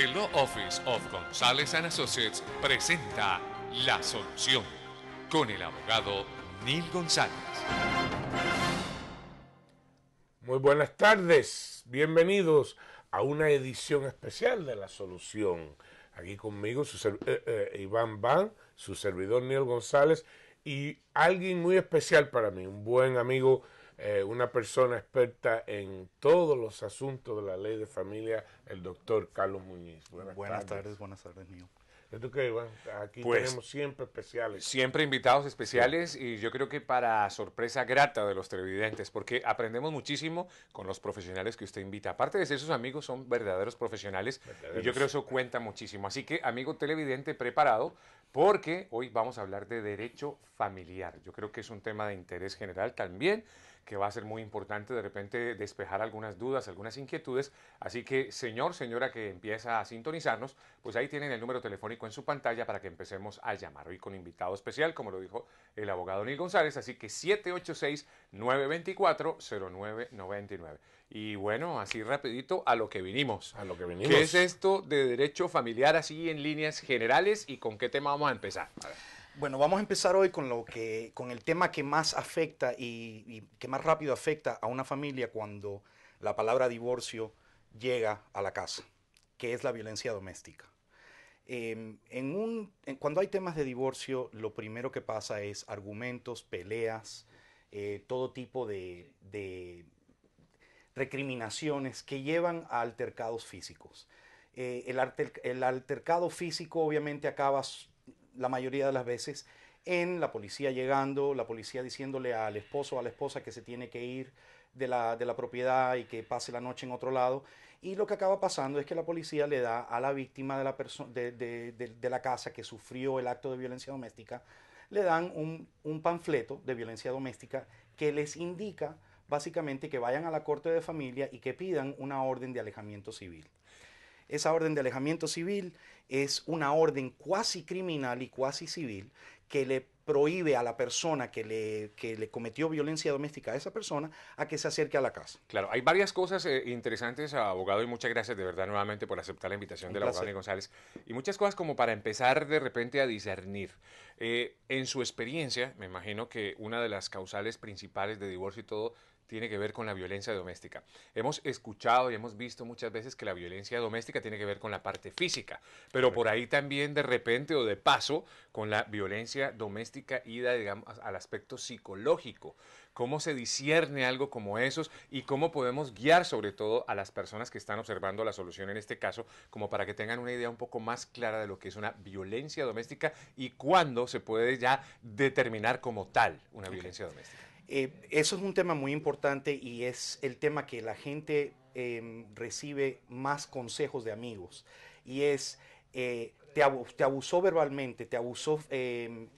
The Law Office of González and Associates presenta La Solución con el abogado Neil González. Muy buenas tardes, bienvenidos a una edición especial de La Solución. Aquí conmigo Iván Van, su servidor Neil González, y alguien muy especial para mí, un buen amigo, una persona experta en todos los asuntos de la ley de familia, el doctor Carlos Muñiz. Buenas tardes, Neil. ¿Tú qué, Iván? Aquí Pues, tenemos siempre especiales. Siempre invitados especiales, y yo creo que para sorpresa grata de los televidentes, porque aprendemos muchísimo con los profesionales que usted invita. Aparte de ser sus amigos, son verdaderos profesionales, y yo creo que eso cuenta muchísimo. Así que, amigo televidente, preparado, porque hoy vamos a hablar de derecho familiar. Yo creo que es un tema de interés general también, que va a ser muy importante de repente despejar algunas dudas, algunas inquietudes. Así que, señor, señora que empieza a sintonizarnos, pues ahí tienen el número telefónico en su pantalla para que empecemos a llamar. Hoy con invitado especial, como lo dijo el abogado Neil González, así que 786-924-0999. Y bueno, así rapidito a lo que vinimos. A lo que venimos. ¿Qué es esto de derecho familiar así en líneas generales y con qué tema vamos a empezar? A ver. Bueno, vamos a empezar hoy con el tema que más afecta y que más rápido afecta a una familia cuando la palabra divorcio llega a la casa, que es la violencia doméstica. Cuando hay temas de divorcio, lo primero que pasa es argumentos, peleas, todo tipo de recriminaciones que llevan a altercados físicos. El altercado físico obviamente acaba la mayoría de las veces en la policía llegando, la policía diciéndole al esposo o a la esposa que se tiene que ir de la propiedad y que pase la noche en otro lado. Y lo que acaba pasando es que la policía le da a la víctima de la casa que sufrió el acto de violencia doméstica, le dan un panfleto de violencia doméstica que les indica básicamente que vayan a la corte de familia y que pidan una orden de alejamiento civil. Esa orden de alejamiento civil es una orden cuasi criminal y cuasi civil que le prohíbe a la persona que le cometió violencia doméstica a esa persona a que se acerque a la casa. Claro, hay varias cosas interesantes, abogado, y muchas gracias de verdad nuevamente por aceptar la invitación del abogado Neil González. Y muchas cosas como para empezar de repente a discernir. En su experiencia, me imagino que una de las causales principales de divorcio y todo tiene que ver con la violencia doméstica. Hemos escuchado y hemos visto muchas veces que la violencia doméstica tiene que ver con la parte física, pero por ahí también de repente o de paso con la violencia doméstica ida, digamos, al aspecto psicológico. ¿Cómo se discierne algo como esos y cómo podemos guiar sobre todo a las personas que están observando la solución en este caso, como para que tengan una idea un poco más clara de lo que es una violencia doméstica y cuándo se puede ya determinar como tal una violencia doméstica? Eso es un tema muy importante y es el tema que la gente recibe más consejos de amigos. Y es, te abusó verbalmente, te abusó, te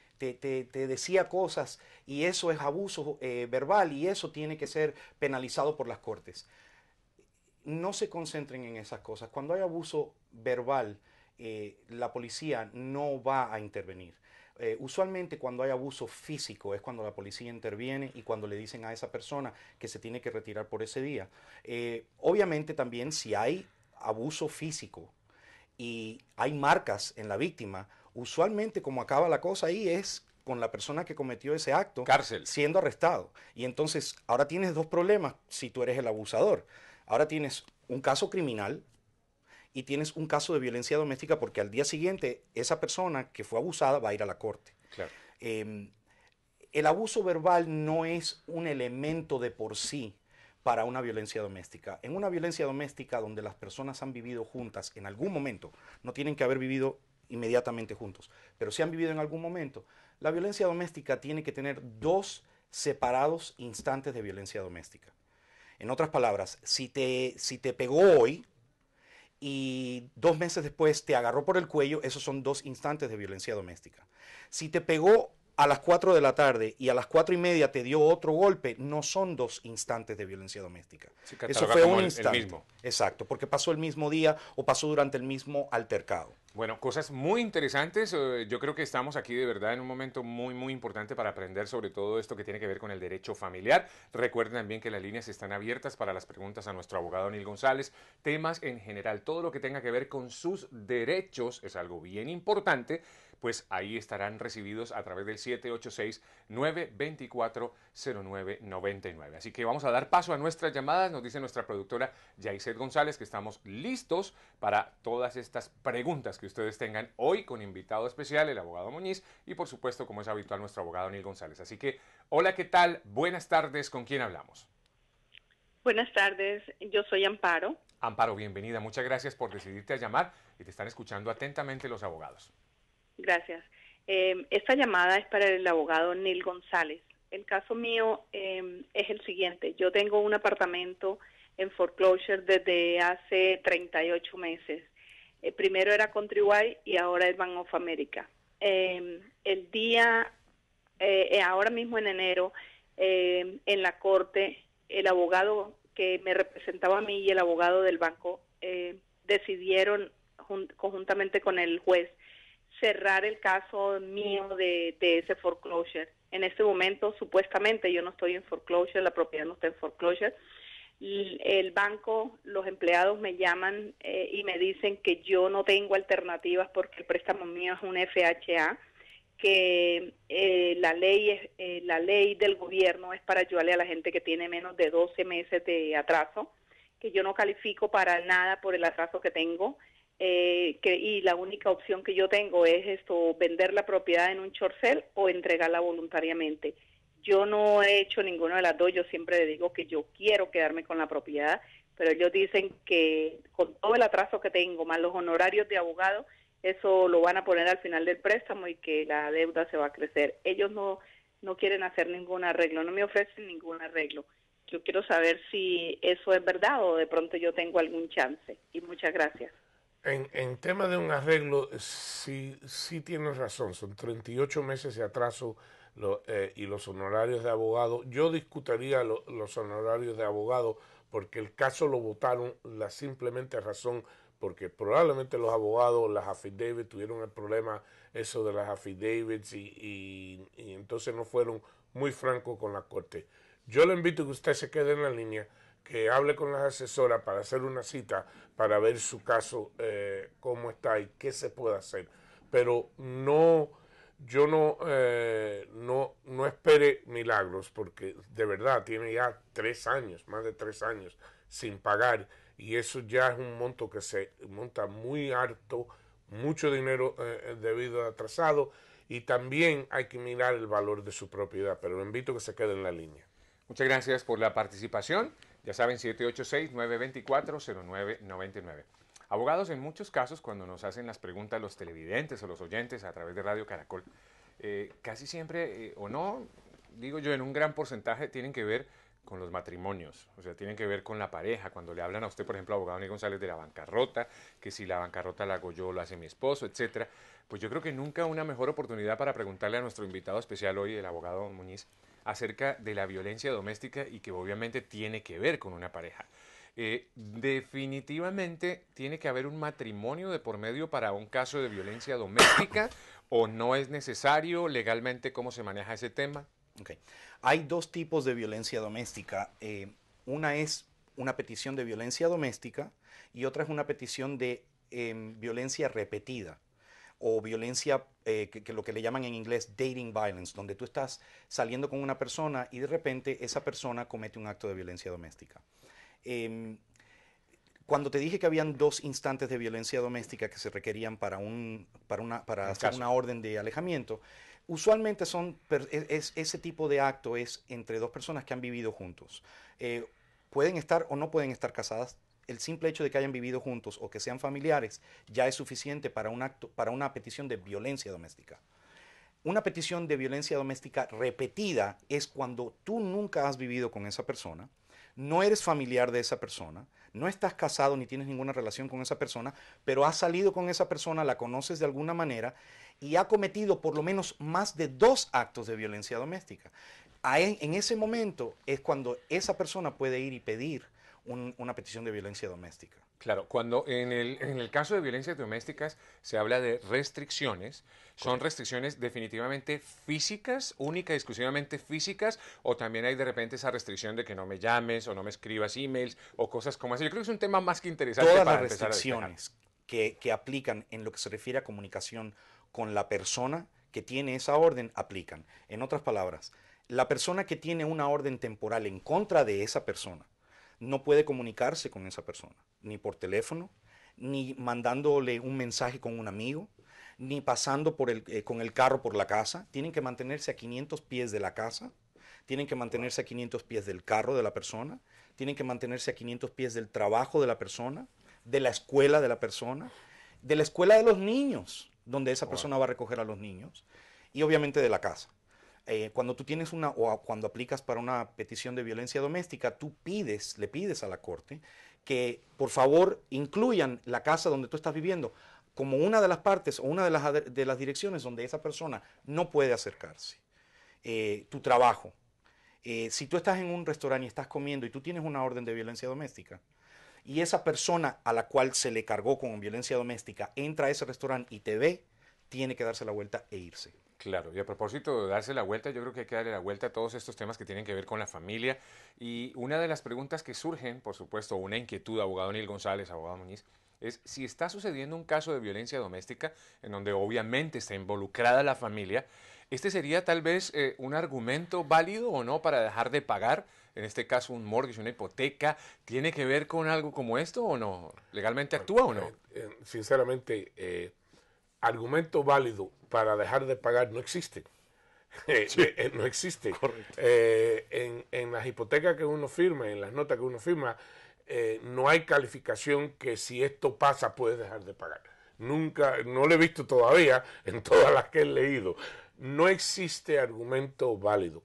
decía cosas y eso es abuso verbal y eso tiene que ser penalizado por las cortes. No se concentren en esas cosas. Cuando hay abuso verbal, la policía no va a intervenir. Usualmente cuando hay abuso físico es cuando la policía interviene y cuando le dicen a esa persona que se tiene que retirar por ese día. Obviamente también si hay abuso físico y hay marcas en la víctima, usualmente como acaba la cosa ahí es con la persona que cometió ese acto Cárcel. siendo arrestado. Y entonces ahora tienes dos problemas si tú eres el abusador. Ahora tienes un caso criminal y tienes un caso de violencia doméstica porque al día siguiente esa persona que fue abusada va a ir a la corte. Claro. El abuso verbal no es un elemento de por sí para una violencia doméstica. En una violencia doméstica donde las personas han vivido juntas en algún momento, no tienen que haber vivido inmediatamente juntos, pero si han vivido en algún momento, la violencia doméstica tiene que tener dos separados instantes de violencia doméstica. En otras palabras, si te pegó hoy, y 2 meses después te agarró por el cuello, esos son 2 instantes de violencia doméstica. Si te pegó a las 4 de la tarde y a las 4:30 te dio otro golpe, no son 2 instantes de violencia doméstica. Sí, eso fue un el instante. mismo. Exacto, porque pasó el mismo día o pasó durante el mismo altercado. Bueno, cosas muy interesantes. Yo creo que estamos aquí de verdad en un momento muy, muy importante para aprender sobre todo esto que tiene que ver con el derecho familiar. Recuerden también que las líneas están abiertas para las preguntas a nuestro abogado Neil González. Temas en general, todo lo que tenga que ver con sus derechos es algo bien importante. Pues ahí estarán recibidos a través del 786-924-0999. Así que vamos a dar paso a nuestras llamadas. Nos dice nuestra productora Yaiset González que estamos listos para todas estas preguntas que ustedes tengan hoy con invitado especial, el abogado Muñiz, y por supuesto, como es habitual, nuestro abogado Neil González. Así que, hola, ¿qué tal? Buenas tardes, ¿con quién hablamos? Buenas tardes, yo soy Amparo. Amparo, bienvenida. Muchas gracias por decidirte a llamar y te están escuchando atentamente los abogados. Gracias. Esta llamada es para el abogado Neil González. El caso mío es el siguiente. Yo tengo un apartamento en foreclosure desde hace 38 meses. Primero era Countrywide y ahora es Bank of America. Ahora mismo en enero, en la corte, el abogado que me representaba a mí y el abogado del banco decidieron conjuntamente con el juez cerrar el caso mío de ese foreclosure. En este momento, supuestamente, yo no estoy en foreclosure, la propiedad no está en foreclosure. El banco, los empleados me llaman y me dicen que yo no tengo alternativas porque el préstamo mío es un FHA, que la ley del gobierno es para ayudarle a la gente que tiene menos de 12 meses de atraso, que yo no califico para nada por el atraso que tengo, y la única opción que yo tengo es vender la propiedad en un short sale o entregarla voluntariamente. Yo no he hecho ninguna de las dos, yo siempre le digo que yo quiero quedarme con la propiedad, pero ellos dicen que con todo el atraso que tengo, más los honorarios de abogado, eso lo van a poner al final del préstamo y que la deuda se va a crecer. Ellos no quieren hacer ningún arreglo, no me ofrecen ningún arreglo. Yo quiero saber si eso es verdad o de pronto yo tengo algún chance. Y muchas gracias. En tema de un arreglo, sí tienes razón, son 38 meses de atraso y los honorarios de abogado. Yo discutiría los honorarios de abogado porque el caso lo votaron la simplemente razón porque probablemente los abogados, las affidavits, tuvieron el problema eso de las affidavits y entonces no fueron muy francos con la corte. Yo le invito a que usted se quede en la línea, que hable con las asesoras para hacer una cita para ver su caso, cómo está y qué se puede hacer. Pero yo no espere milagros porque de verdad tiene ya 3 años, más de 3 años sin pagar y eso ya es un monto que se monta muy alto, mucho dinero debido a atrasado y también hay que mirar el valor de su propiedad, pero le invito a que se quede en la línea. Muchas gracias por la participación. Ya saben, 786-924-0999. Abogados, en muchos casos, cuando nos hacen las preguntas los televidentes o los oyentes a través de Radio Caracol, casi siempre, o no, digo yo, en un gran porcentaje, tienen que ver con los matrimonios, o sea, tienen que ver con la pareja. Cuando le hablan a usted, por ejemplo, abogado Neil González, de la bancarrota, que si la bancarrota la hago yo, lo hace mi esposo, etcétera, pues yo creo que nunca una mejor oportunidad para preguntarle a nuestro invitado especial hoy, el abogado Muñiz, acerca de la violencia doméstica y que obviamente tiene que ver con una pareja. Definitivamente tiene que haber un matrimonio de por medio para un caso de violencia doméstica o no es necesario legalmente. ¿Cómo se maneja ese tema? Okay. Hay dos tipos de violencia doméstica. Una es una petición de violencia doméstica y otra es una petición de violencia repetida o violencia, que lo que le llaman en inglés dating violence, donde tú estás saliendo con una persona y de repente esa persona comete un acto de violencia doméstica. Cuando te dije que habían 2 instantes de violencia doméstica que se requerían para hacer una orden de alejamiento, usualmente ese tipo de acto es entre 2 personas que han vivido juntos. Pueden estar o no pueden estar casadas. El simple hecho de que hayan vivido juntos o que sean familiares ya es suficiente para una petición de violencia doméstica. Una petición de violencia doméstica repetida es cuando tú nunca has vivido con esa persona, no eres familiar de esa persona, no estás casado ni tienes ninguna relación con esa persona, pero has salido con esa persona, la conoces de alguna manera y ha cometido por lo menos más de 2 actos de violencia doméstica. En ese momento es cuando esa persona puede ir y pedir una petición de violencia doméstica. Claro, cuando en el caso de violencias domésticas se habla de restricciones, ¿son restricciones definitivamente físicas, única y exclusivamente físicas, o también hay de repente esa restricción de que no me llames o no me escribas emails o cosas como así? Yo creo que es un tema más que interesante Todas para las empezar a despejar. restricciones que aplican en lo que se refiere a comunicación con la persona que tiene esa orden aplican. En otras palabras, la persona que tiene una orden temporal en contra de esa persona no puede comunicarse con esa persona, ni por teléfono, ni mandándole un mensaje con un amigo, ni pasando con el carro por la casa. Tienen que mantenerse a 500 pies de la casa, tienen que mantenerse a 500 pies del carro de la persona, tienen que mantenerse a 500 pies del trabajo de la persona, de la escuela de la persona, de la escuela de los niños, donde esa persona va a recoger a los niños, y obviamente de la casa. Cuando tú tienes o cuando aplicas para una petición de violencia doméstica, le pides a la corte que por favor incluyan la casa donde tú estás viviendo como una de las partes o una de las direcciones donde esa persona no puede acercarse. Tu trabajo. Si tú estás en un restaurante y estás comiendo y tú tienes una orden de violencia doméstica y esa persona a la cual se le cargó con violencia doméstica entra a ese restaurante y te ve, tiene que darse la vuelta e irse. Claro, y a propósito de darse la vuelta, yo creo que hay que darle la vuelta a todos estos temas que tienen que ver con la familia. Y una de las preguntas que surgen, por supuesto, una inquietud, abogado Neil González, abogado Muñiz, es si está sucediendo un caso de violencia doméstica en donde obviamente está involucrada la familia, ¿este sería tal vez un argumento válido o no para dejar de pagar? En este caso, un mortgage, una hipoteca, ¿tiene que ver con algo como esto o no? ¿Legalmente actúa o no? Sinceramente, argumento válido para dejar de pagar no existe. No existe. En las hipotecas que uno firma, en las notas que uno firma, no hay calificación que si esto pasa puedes dejar de pagar. Nunca, no lo he visto todavía en todas las que he leído. No existe argumento válido.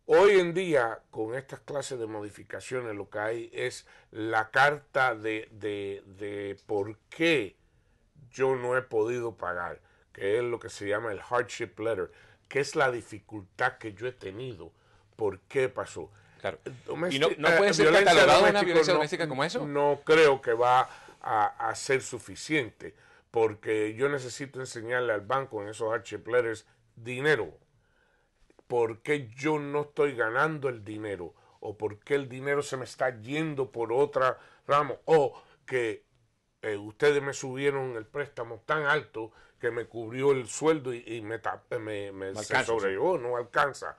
Hoy en día, con estas clases de modificaciones, lo que hay es la carta de por qué yo no he podido pagar, que es lo que se llama el hardship letter, que es la dificultad que yo he tenido, por qué pasó. Claro. ¿Y no puede ser catalogado una violencia doméstica como eso? No creo que va a ser suficiente, porque yo necesito enseñarle al banco en esos hardship letters dinero. ¿Por qué yo no estoy ganando el dinero? ¿O por qué el dinero se me está yendo por otra rama? O que ustedes me subieron el préstamo tan alto que me cubrió el sueldo y se sobrellevó, no alcanza.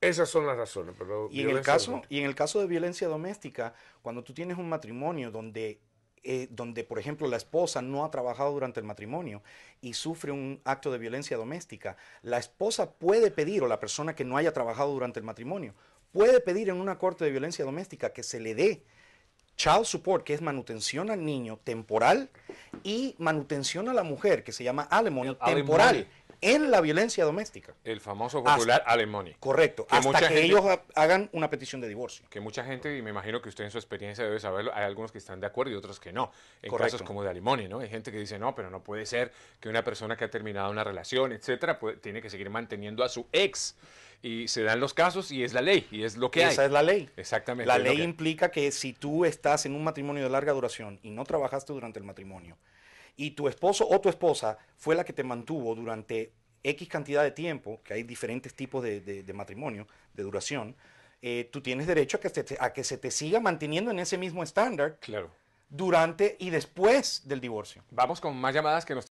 Esas son las razones. Pero y en el caso de violencia doméstica, cuando tú tienes un matrimonio donde, por ejemplo, la esposa no ha trabajado durante el matrimonio y sufre un acto de violencia doméstica, la esposa puede pedir, o la persona que no haya trabajado durante el matrimonio, puede pedir en una corte de violencia doméstica que se le dé child support, que es manutención al niño temporal, y manutención a la mujer, que se llama alimony, temporal, en la violencia doméstica. El famoso popular alimony. Correcto, hasta que ellos hagan una petición de divorcio. Que mucha gente, y me imagino que usted en su experiencia debe saberlo, hay algunos que están de acuerdo y otros que no. En casos como de alimony, ¿no? Hay gente que dice, no, pero no puede ser que una persona que ha terminado una relación, etcétera, tiene que seguir manteniendo a su ex. Y se dan los casos y es la ley, y es lo que hay. Esa es la ley. Exactamente. La ley implica que si tú estás en un matrimonio de larga duración y no trabajaste durante el matrimonio, y tu esposo o tu esposa fue la que te mantuvo durante X cantidad de tiempo, que hay diferentes tipos de matrimonio, de duración, tú tienes derecho a que se te siga manteniendo en ese mismo estándar Claro. durante y después del divorcio. Vamos con más llamadas que nos